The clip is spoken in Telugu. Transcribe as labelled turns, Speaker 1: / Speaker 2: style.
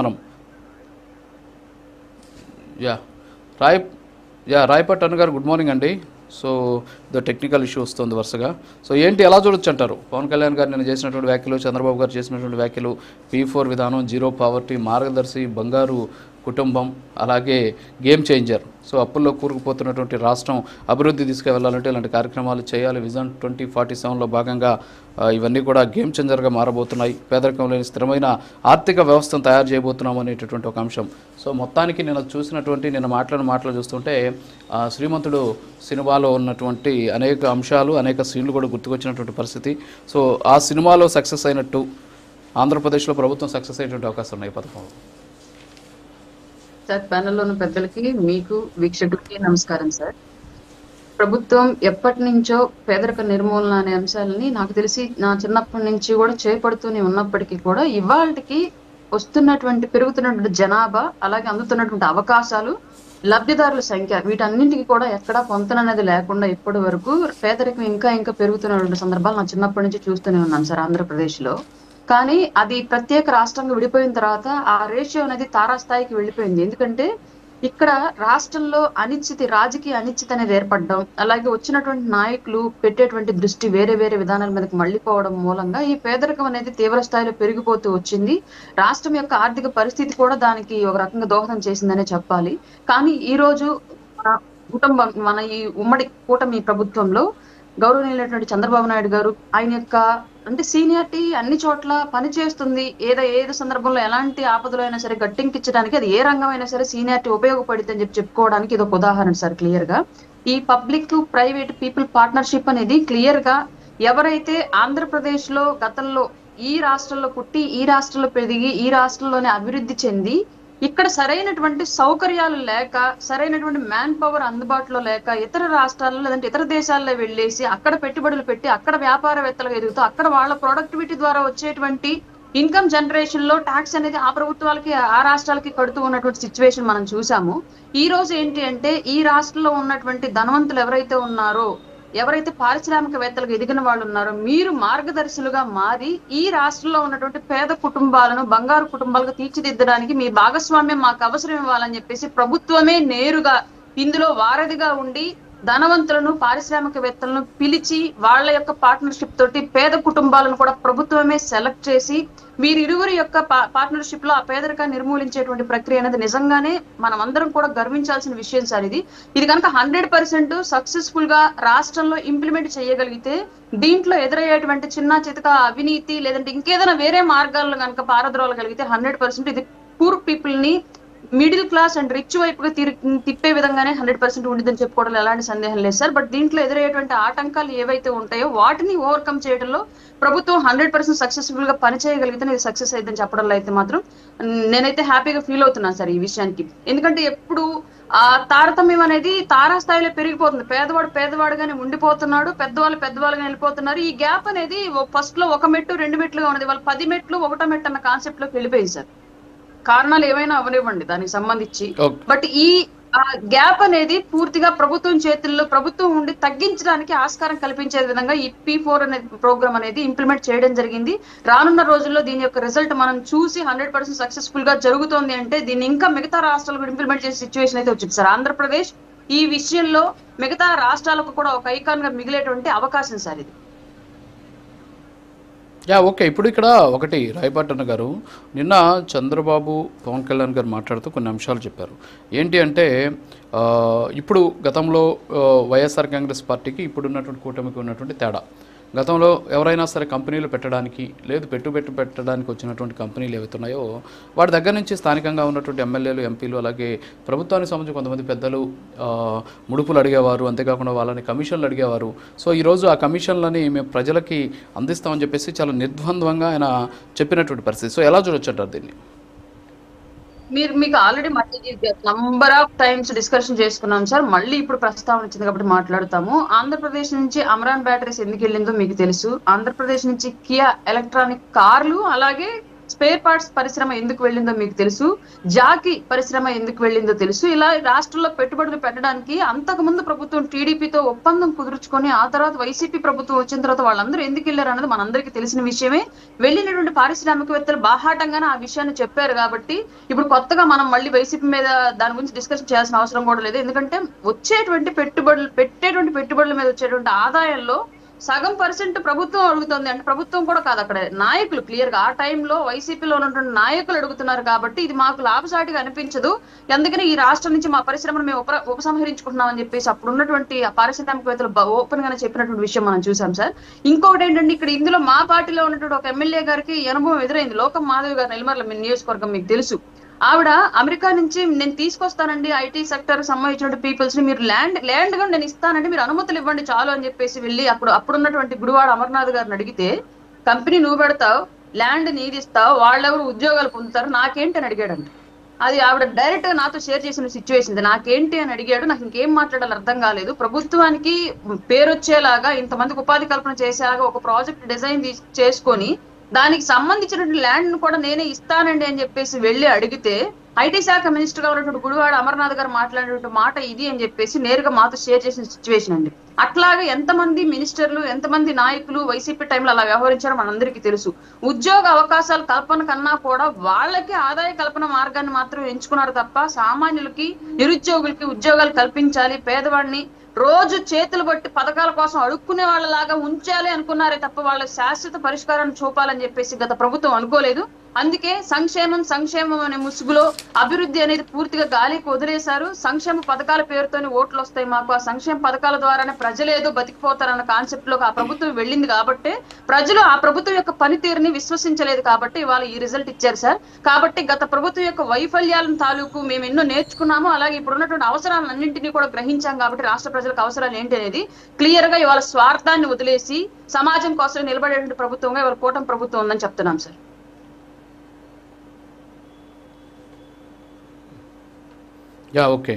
Speaker 1: మనం యా రాయ్ రాయపట్ అన్న గారు గుడ్ మార్నింగ్ అండి. సో టెక్నికల్ ఇష్యూ వస్తుంది వరుసగా. సో ఏంటి ఎలా చూడొచ్చు అంటారు? పవన్ కళ్యాణ్ గారు నిన్న చేసినటువంటి వ్యాఖ్యలు, చంద్రబాబు గారు చేసినటువంటి వ్యాఖ్యలు, P4 విధానం, జీరో పావర్టీ, మార్గదర్శి, బంగారు కుటుంబం, అలాగే గేమ్ చేంజర్. సో అప్పుల్లో కూరుకుపోతున్నటువంటి రాష్ట్రం అభివృద్ధి తీసుకువెళ్ళాలంటే ఇలాంటి కార్యక్రమాలు చేయాలి. విజన్ 2047లో భాగంగా ఇవన్నీ కూడా గేమ్ చేంజర్గా మారబోతున్నాయి. పేదరికం లేని స్థిరమైన ఆర్థిక వ్యవస్థను తయారు చేయబోతున్నాం అనేటటువంటి ఒక అంశం. సో మొత్తానికి నిన్న మాట్లాడిన మాటలు చూస్తుంటే శ్రీమంతుడు సినిమాలో ఉన్నటువంటి అనేక అంశాలు, అనేక సీన్లు కూడా గుర్తుకొచ్చినటువంటి పరిస్థితి. సో ఆ సినిమాలో సక్సెస్ అయినట్టు ఆంధ్రప్రదేశ్లో ప్రభుత్వం సక్సెస్ అయ్యేటువంటి అవకాశం ఉన్నాయి పథకంలో.
Speaker 2: సార్, ప్యానెల్లో ఉన్న పెద్దలకి, మీకు వీక్షకులకి నమస్కారం సార్. ప్రభుత్వం ఎప్పటి నుంచో పేదరిక నిర్మూలన అనే అంశాలని నాకు తెలిసి నా చిన్నప్పటి నుంచి కూడా చేపడుతూనే ఉన్నప్పటికీ కూడా ఇవాళకి వస్తున్నటువంటి పెరుగుతున్నటువంటి జనాభా, అలాగే అందుతున్నటువంటి అవకాశాలు, లబ్ధిదారుల సంఖ్య, వీటన్నింటికి కూడా ఎక్కడా పొంతననేది లేకుండా ఇప్పటి వరకు పేదరికం ఇంకా పెరుగుతున్నటువంటి సందర్భాలు నా చిన్నప్పటి నుంచి చూస్తూనే ఉన్నాను సార్ ఆంధ్రప్రదేశ్ లో. కానీ అది ప్రత్యేక రాష్ట్రంగా విడిపోయిన తర్వాత ఆ రేషియో అనేది తారాస్థాయికి వెళ్ళిపోయింది. ఎందుకంటే ఇక్కడ రాష్ట్రంలో రాజకీయ అనిశ్చితి అనేది ఏర్పడడం, అలాగే వచ్చినటువంటి నాయకులు పెట్టేటువంటి దృష్టి వేరే వేరే విధానాల మీదకి మళ్ళీపోవడం మూలంగా ఈ పేదరికం అనేది తీవ్ర స్థాయిలో పెరిగిపోతూ వచ్చింది. రాష్ట్రం యొక్క ఆర్థిక పరిస్థితి కూడా దానికి ఒక రకంగా దోహదం చేసిందనే చెప్పాలి. కానీ ఈ రోజు మన ఈ ఉమ్మడి కూటమి ప్రభుత్వంలో గౌరవనీయులైనటువంటి చంద్రబాబు నాయుడు గారు, ఆయన యొక్క అంటే సీనియారిటీ అన్ని చోట్ల పనిచేస్తుంది. ఏదో సందర్భంలో ఎలాంటి ఆపదలు అయినా సరే గట్టింకించడానికి, అది ఏ రంగం అయినా సరే సీనియారిటీ ఉపయోగపడుతుంది అని చెప్పుకోవడానికి ఇది ఒక ఉదాహరణ సార్. క్లియర్ గా ఈ పబ్లిక్ ప్రైవేట్ పీపుల్ పార్ట్నర్షిప్ అనేది క్లియర్ గా ఎవరైతే ఆంధ్రప్రదేశ్ లో గతంలో ఈ రాష్ట్రంలో పుట్టి, ఈ రాష్ట్రంలో పెరిగి, ఈ రాష్ట్రంలోనే అభివృద్ధి చెంది, ఇక్కడ సరైనటువంటి సౌకర్యాలు లేక, సరైనటువంటి మ్యాన్ పవర్ అందుబాటులో లేక ఇతర రాష్ట్రాల్లో లేదంటే ఇతర దేశాల్లో వెళ్ళేసి అక్కడ పెట్టుబడులు పెట్టి అక్కడ వ్యాపారవేత్తలుగా ఎదుగుతూ అక్కడ వాళ్ళ ప్రొడక్టివిటీ ద్వారా వచ్చేటువంటి ఇన్కమ్ జనరేషన్ లో ట్యాక్స్ అనేది ఆ ప్రభుత్వాలకి, ఆ రాష్ట్రాలకి కడుతూ ఉన్నటువంటి సిచ్యువేషన్ మనం చూసాము. ఈ రోజు ఏంటి అంటే ఈ రాష్ట్రంలో ఉన్నటువంటి ధనవంతులు ఎవరైతే ఉన్నారో, ఎవరైతే పారిశ్రామికవేత్తలకు ఎదిగిన వాళ్ళు ఉన్నారో, మీరు మార్గదర్శులుగా మారి ఈ రాష్ట్రంలో ఉన్నటువంటి పేద కుటుంబాలను బంగారు కుటుంబాలుగా తీర్చిదిద్దడానికి మీ భాగస్వామ్యం మాకు అవసరం ఇవ్వాలని చెప్పేసి ప్రభుత్వమే నేరుగా ఇందులో వారధిగా ఉండి ధనవంతులను, పారిశ్రామికవేత్తలను పిలిచి వాళ్ళ యొక్క పార్ట్నర్షిప్ తోటి పేద కుటుంబాలను కూడా ప్రభుత్వమే సెలెక్ట్ చేసి వీరిరువురి యొక్క పార్ట్నర్షిప్ లో ఆ పేదరికాన్ని నిర్మూలించేటువంటి ప్రక్రియ అనేది నిజంగానే మనం అందరం కూడా గర్వించాల్సిన విషయం సార్. ఇది కనుక 100% సక్సెస్ఫుల్ గా రాష్ట్రంలో ఇంప్లిమెంట్ చేయగలిగితే దీంట్లో ఎదురయ్యేటువంటి చిన్న చితక అవినీతి లేదంటే ఇంకేదైనా వేరే మార్గాల్లో కనుక పారద్రోలగలిగితే 100% ఇది పూర్ పీపుల్ ని మిడిల్ క్లాస్ అండ్ రిచ్ వైపుగా తిప్పే విధంగానే 100% ఉండిద్దని చెప్పుకోవడంలో ఎలాంటి సందేహం లేదు సార్. బట్ దీంట్లో ఎదురయ్యేటువంటి ఆటంకాలు ఏవైతే ఉంటాయో వాటిని ఓవర్కమ్ చేయడంలో ప్రభుత్వం 100% సక్సెస్ఫుల్ గా పనిచేయగలిగితే ఇది సక్సెస్ అయిద్దని చెప్పడంలో అయితే మాత్రం నేనైతే హ్యాపీగా ఫీల్ అవుతున్నాను సార్ ఈ విషయానికి. ఎందుకంటే ఎప్పుడు ఆ తారతమ్యం అనేది తారాస్థాయిలో పెరిగిపోతుంది. పేదవాడు పేదవాడుగానే ఉండిపోతున్నాడు, పెద్దవాళ్ళుగానే వెళ్ళిపోతున్నారు. ఈ గ్యాప్ అనేది ఫస్ట్ లో 1 మెట్టు 2 మెట్లుగా ఉన్నది, వాళ్ళు 10 మెట్లు 1 మెట్టు అన్న కాన్సెప్ట్ లోకి వెళ్ళిపోయింది సార్. కారణాలు ఏమైనా అవనివ్వండి దానికి సంబంధించి. బట్ ఈ గ్యాప్ అనేది పూర్తిగా ప్రభుత్వం చేతుల్లో, ప్రభుత్వం ఉండి తగ్గించడానికి ఆస్కారం కల్పించే విధంగా ఈ P4 అనే ప్రోగ్రామ్ అనేది ఇంప్లిమెంట్ చేయడం జరిగింది. రానున్న రోజుల్లో దీని యొక్క రిజల్ట్ మనం చూసి 100% సక్సెస్ఫుల్ గా జరుగుతోంది అంటే దీన్ని ఇంకా మిగతా రాష్ట్రాలు కూడా ఇంప్లిమెంట్ చేసే సిచ్యువేషన్ అయితే వచ్చింది సార్. ఆంధ్రప్రదేశ్ ఈ విషయంలో మిగతా రాష్ట్రాలకు కూడా ఒక ఐకాన్ గా మిగిలేటువంటి అవకాశం సార్ ఇది.
Speaker 1: ఓకే. ఇప్పుడు ఇక్కడ ఒకటి రాయపాటన్న గారు నిన్న చంద్రబాబు, పవన్ కళ్యాణ్ గారు మాట్లాడుతూ కొన్ని అంశాలు చెప్పారు. ఏంటి అంటే ఇప్పుడు గతంలో వైఎస్ఆర్ కాంగ్రెస్ పార్టీకి ఇప్పుడున్నటువంటి కూటమికి ఉన్నటువంటి తేడా, గతంలో ఎవరైనా సరే కంపెనీలు పెట్టడానికి లేదు పెట్టడానికి వచ్చినటువంటి కంపెనీలు ఏవైతున్నాయో వాటి దగ్గర నుంచి స్థానికంగా ఉన్నటువంటి ఎమ్మెల్యేలు, ఎంపీలు, అలాగే ప్రభుత్వానికి సంబంధించి కొంతమంది పెద్దలు ముడుపులు అడిగేవారు. అంతేకాకుండా వాళ్ళని కమిషన్లు అడిగేవారు. సో ఈరోజు ఆ కమిషన్లని మేము ప్రజలకి అందిస్తామని చెప్పేసి చాలా నిర్ద్వంద్వంగా ఆయన చెప్పినటువంటి పరిస్థితి. సో ఎలా చూడొచ్చు అంటారు దీన్ని?
Speaker 2: మీకు ఆల్రెడీ మళ్ళీ నంబర్ ఆఫ్ టైమ్స్ డిస్కషన్ చేసుకున్నాం సార్. మళ్ళీ ఇప్పుడు ప్రస్తావన వచ్చింది కాబట్టి మాట్లాడుతాము. ఆంధ్రప్రదేశ్ నుంచి అమరాన్ బ్యాటరీస్ ఎందుకు వెళ్ళిందో మీకు తెలుసు. ఆంధ్రప్రదేశ్ నుంచి కియా ఎలక్ట్రానిక్ కార్లు, అలాగే స్పేర్ పార్ట్స్ పరిశ్రమ ఎందుకు వెళ్ళిందో మీకు తెలుసు, జాకీ పరిశ్రమ ఎందుకు వెళ్ళిందో తెలుసు. ఇలా రాష్ట్రంలో పెట్టుబడులు పెట్టడానికి అంతకుముందు ప్రభుత్వం టీడీపీతో ఒప్పందం కుదుర్చుకొని ఆ తర్వాత వైసీపీ ప్రభుత్వం వచ్చిన తర్వాత వాళ్ళందరూ ఎందుకు వెళ్ళారు అన్నది మనందరికీ తెలిసిన విషయమే. వెళ్ళినటువంటి పారిశ్రామికవేత్తలు బాహాటంగానే ఆ విషయాన్ని చెప్పారు కాబట్టి ఇప్పుడు కొత్తగా మనం మళ్ళీ వైసీపీ మీద దాని గురించి డిస్కషన్ చేయాల్సిన అవసరం కూడా లేదు. ఎందుకంటే పెట్టేటువంటి పెట్టుబడుల మీద వచ్చేటువంటి ఆదాయంలో సగం % ప్రభుత్వం అడుగుతుంది. అంటే ప్రభుత్వం కూడా కాదు, అక్కడ నాయకులు క్లియర్ గా ఆ టైంలో వైసీపీలో ఉన్నటువంటి నాయకులు అడుగుతున్నారు కాబట్టి ఇది మాకు లాభసాటిగా అనిపించదు, అందుకని ఈ రాష్ట్రం నుంచి మా పరిశ్రమను మేము ఉపసంహరించుకుంటున్నాం అని చెప్పేసి అప్పుడు ఉన్నటువంటి ఆ పారిశ్రామికవేత్తలు ఓపెన్ గానే చెప్పినటువంటి విషయం మనం చూసాం సార్. ఇంకొకటి ఏంటంటే ఇక్కడ ఇందులో మా పార్టీలో ఉన్నటువంటి ఒక ఎమ్మెల్యే గారికి అనుభవం ఎదురైంది. లోకం మాధవి గారు, నెల్లిమర్ల నియోజకవర్గం మీకు తెలుసు. ఆవిడ అమెరికా నుంచి నేను తీసుకొస్తానండి ఐటీ సెక్టర్ సంబంధించిన పీపుల్స్ ని, మీరు ల్యాండ్ గా నేను ఇస్తానండి, మీరు అనుమతులు ఇవ్వండి చాలు అని చెప్పేసి వెళ్ళి అప్పుడున్నటువంటి గుడివాడ అమర్నాథ్ గారిని అడిగితే, కంపెనీ నువ్వు పెడతావు, ల్యాండ్ నీది ఇస్తావు, వాళ్ళెవరు ఉద్యోగాలు పొందుతారు, నాకేంటి అని అడిగాడండి. అది ఆవిడ డైరెక్ట్ గా నాతో షేర్ చేసిన సిచ్యువేషన్. నాకేంటి అని అడిగాడు, నాకు ఇంకేం మాట్లాడాలి అర్థం కాలేదు. ప్రభుత్వానికి పేరు వచ్చేలాగా ఇంతమందికి ఉపాధి కల్పన చేసేలాగా ఒక ప్రాజెక్ట్ డిజైన్ చేసుకొని దానికి సంబంధించినటువంటి ల్యాండ్ ను కూడా నేనే ఇస్తానండి అని చెప్పేసి వెళ్ళి అడిగితే, ఐటీ శాఖ మినిస్టర్ గా ఉన్నటువంటి గుడివాడ అమర్నాథ్ గారు మాట్లాడినటువంటి మాట ఇది అని చెప్పేసి నేరుగా మాతో షేర్ చేసిన సిచ్యువేషన్ అండి. అట్లాగే ఎంతమంది మినిస్టర్లు, ఎంతమంది నాయకులు వైసీపీ టైంలో అలా వ్యవహరించారో మనందరికీ తెలుసు. ఉద్యోగ అవకాశాల కల్పన కన్నా కూడా వాళ్ళకి ఆదాయ కల్పన మార్గాన్ని మాత్రం ఎంచుకున్నారు తప్ప సామాన్యులకి, నిరుద్యోగులకి ఉద్యోగాలు కల్పించాలి, పేదవాడిని రోజు చేతులు బట్టి పథకాల కోసం అడుక్కునే వాళ్ళలాగా ఉంచాలి అనుకున్నారే తప్ప వాళ్ళ శాశ్వత పరిష్కారాన్ని చూపాలని చెప్పేసి గత ప్రభుత్వం అనుకోలేదు. అందుకే సంక్షేమం అనే ముసుగులో అభివృద్ధి అనేది పూర్తిగా గాలికి వదిలేశారు. సంక్షేమ పథకాల పేరుతోనే ఓట్లు వస్తాయి మాకు, ఆ సంక్షేమ పథకాల ద్వారానే ప్రజలేదో బతికిపోతారన్న కాన్సెప్ట్ లో ఆ ప్రభుత్వం వెళ్ళింది కాబట్టి ప్రజలు ఆ ప్రభుత్వం యొక్క పనితీరుని విశ్వసించలేదు కాబట్టి ఇవాళ ఈ రిజల్ట్ ఇచ్చారు సార్. కాబట్టి గత ప్రభుత్వం యొక్క వైఫల్యాలను తాలూకు మేము ఎన్నో నేర్చుకున్నాము, అలాగే ఇప్పుడు ఉన్నటువంటి అవసరాలన్నింటినీ కూడా గ్రహించాం కాబట్టి రాష్ట్ర ప్రజలకు అవసరాలు ఏంటి అనేది క్లియర్ గా ఇవాళ స్వార్థాన్ని వదిలేసి సమాజం కోసం నిలబడేటువంటి ప్రభుత్వంగా ఇవాళ కూటమి ప్రభుత్వం ఉందని చెప్తున్నాం సార్.
Speaker 1: Yeah okay.